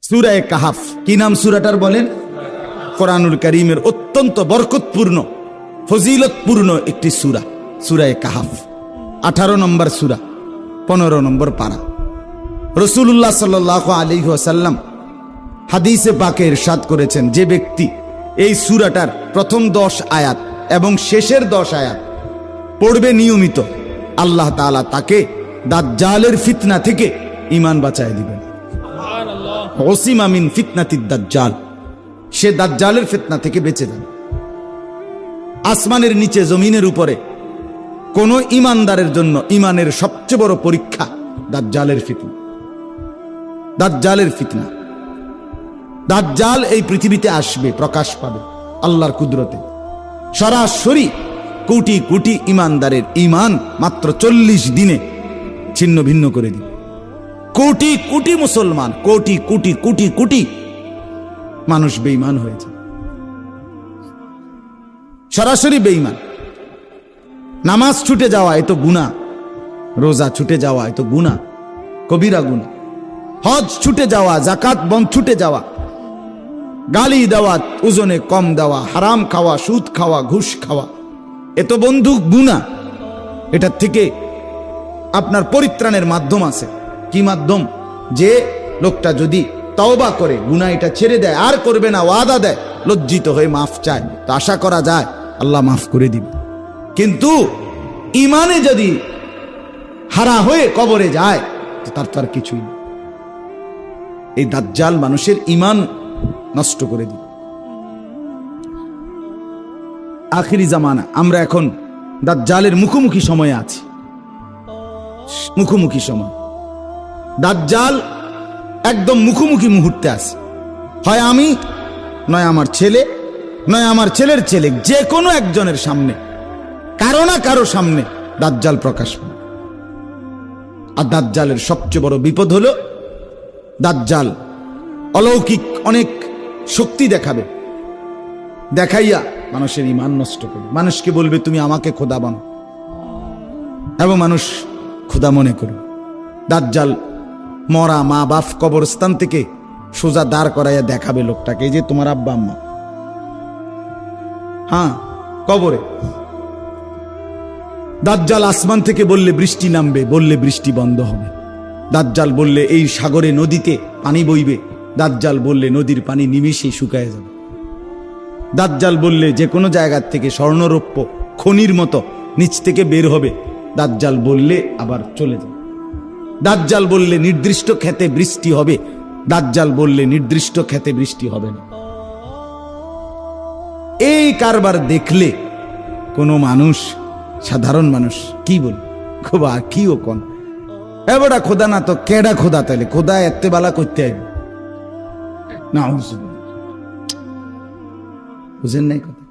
সূরা কাহাফ। কি নাম সূরাটার বলেন? কোরআনুল কারীমের অত্যন্ত বরকতপূর্ণ ফজিলতপূর্ণ একটি সূরা, সূরা কাহাফ। 18 নম্বর সূরা, 15 নম্বর পারা। রাসূলুল্লাহ সাল্লাল্লাহু আলাইহি ওয়াসাল্লাম হাদিসে পাকে ইরশাদ করেছেন, যে ব্যক্তি এই সূরাটার প্রথম 10 আয়াত এবং শেষের 10 আয়াত পড়বে নিয়মিত, আল্লাহ তাআলা তাকে দাজ্জালের ফিতনা থেকে ঈমান বাঁচায় দিবেন। ওসিমা মিন ফিতনাতিদ দাজ্জাল, সে দাজ্জালের ফিতনা থেকে বেঁচে যাবে। আসমানের নিচে জমিনের উপরে কোন ঈমানদারের জন্য ঈমানের সবচেয়ে বড় পরীক্ষা দাজ্জালের ফিতনা। দাজ্জালের ফিতনা, দাজ্জাল এই পৃথিবীতে আসবে, প্রকাশ পাবে আল্লাহর কুদরতে। সরাসরি কোটি কোটি ঈমানদারের ঈমান মাত্র 40 দিনে ছিন্ন ভিন্ন করে দিবে। কোটি কোটি মুসলমান, কোটি কোটি কোটি কোটি মানুষ বেঈমান হয়েছে, সরাসরি বেঈমান। নামাজ ছুটে যাওয়া এ তো গুনাহ, রোজা ছুটে যাওয়া এ তো গুনাহ, কবিরা গুনাহ। হজ ছুটে যাওয়া, যাকাত বন্ধ ছুটে যাওয়া, গালি দেওয়া, ওজনে কম দেওয়া, হারাম খাওয়া, সুদ খাওয়া, ঘুষ খাওয়া এ তো বন্ধু গুনাহ। এটার থেকে আপনার পরিত্রাণের মাধ্যম আছে। কি মাধ্যম? যে লোকটা যদি তওবা করে গুনাহ এটা ছেড়ে দেয়, আর করবে না, ওয়াদা দেয়, লজ্জিত হয়ে মাফ চায়, তো আশা করা যায় আল্লাহ মাফ করে দিবে। কিন্তু ইমানে যদি হারা হয়ে কবরে যায়, তার তো আর কিছুই না। এই দাজ্জাল মানুষের ঈমান নষ্ট করে দিবে। আখিরি জামানা, আমরা এখন দাজ্জালের মুখোমুখি সময়ে আছি, মুখোমুখি সময়। দাজ্জাল একদম মুখোমুখি মুহূর্তে আছে। হয় আমি, নয় আমার ছেলে, নয় আমার ছেলের ছেলে, যে কোনো একজনের সামনে, কারো না কারো সামনে দাজ্জাল প্রকাশ পাবে। আর দাজ্জালের সবচেয়ে বড় বিপদ হলো, দাজ্জাল অলৌকিক অনেক শক্তি দেখাবে, দেখাইয়া মানুষের ঈমান নষ্ট করবে। মানুষকে বলবে তুমি আমাকে খোদা বানাও, এবং মানুষ খোদা মনে করবে। দাজ্জাল মরা মা বাপ কবরস্থান থেকে সোজা দাঁড় করাইয়া দেখাবে লোকটাকে, এই যে তোমার আব্বা আম্মা, হ্যাঁ কবরে। দাজ্জাল আসমান থেকে বললে বৃষ্টি নামবে, বললে বৃষ্টি বন্ধ হবে। দাজ্জাল বললে এই সাগরে নদীতে পানি বইবে, দাজ্জাল বললে নদীর পানি নিমিষেই শুকায় যাবে। দাজ্জাল বললে যে কোনো জায়গার থেকে স্বর্ণরৌপ্য খনির মতো নিচ থেকে বের হবে, দাজ্জাল বললে আবার চলে যাবে। দাজ্জাল বললে নির্দিষ্ট ক্ষেতে বৃষ্টি হবে, দাজ্জাল বললে নির্দিষ্ট ক্ষেতে বৃষ্টি হবে না। এই কারবার দেখলে কোনো মানুষ, সাধারণ মানুষ কি বল, খোবা কি ও কোন এবারে খোদা না তো কেডা খোদা? তাইলে খোদা এত বালা করতে হবে না? বুঝেন নাই কথা?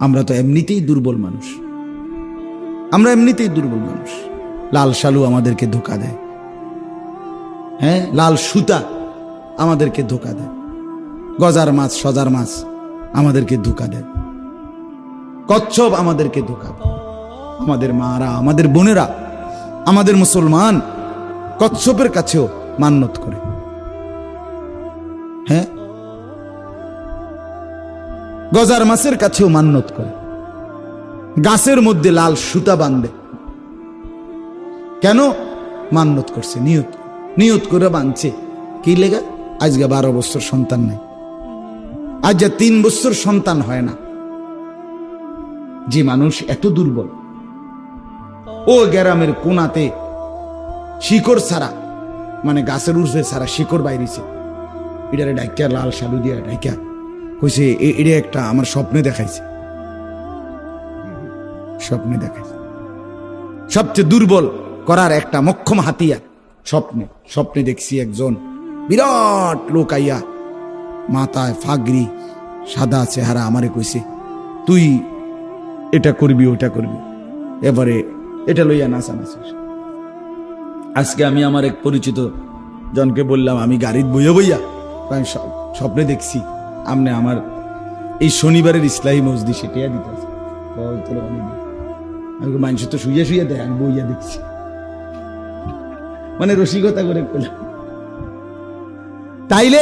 আমরা তো এমনিতেই দুর্বল মানুষ, আমরা এমনিতেই দুর্বল মানুষ। লাল শালু আমাদেরকে ধোকা দেয়, হ্যাঁ, লাল সুতা আমাদেরকে ধোকা দেয়, গজার মাছ সজার মাছ আমাদেরকে ধোকা দেয়, কচ্ছপ আমাদেরকে ধোকা দেয়। আমাদের মারা, আমাদের বোনেরা, আমাদের মুসলমান কচ্ছপের কাছেও মান্যত করে, হ্যাঁ, গজার মাছের কাছেও মান্যত করে, গাছের মধ্যে লাল সুতা বাঁধে। কেন? মান্যত করছে, নিয়ত, নিয়ত করে বাঁধছে। কি লেগা? আজকে 12 বছর সন্তান নাই, আজ 3 বছর সন্তান হয় না। যে মানুষ এত দুর্বল, ও গ্রামের কোনাতে শিকড় ছাড়া, মানে গাছের উর্ফে ছাড়া শিকড় বাইরেছে, এটারে ডাইকা লাল শালু দিয়া ডাইকা কইছে এটা একটা আমার স্বপ্নে দেখাইছে, স্বপ্নে দেখাইছে। সবচেয়ে দুর্বল করার একটা মক্ষম হাতিয়ার স্বপ্নে। স্বপ্নে দেখছি একজন বিরাট লোক আইয়া, মাথায় ফাগরি, সাদা চেহারা, আমারে কইছে তুই এটা করবি ওটা করবি, এবারে এটা লইয়া নাচানাচিস। আজকে আমি আমার এক পরিচিত জনকে বললাম, আমি গাড়ির বইয়া বইয়া আমি স্বপ্নে দেখছি আমনে আমার এই শনিবারের ইসলাহী মসজিদ সেটিয়া দিতে আছে। মানুষ তো শুইয়া শুইয়া দেয়, আমি বইয়া দেখছি, মানে রসিকতা করে করলাম। তাইলে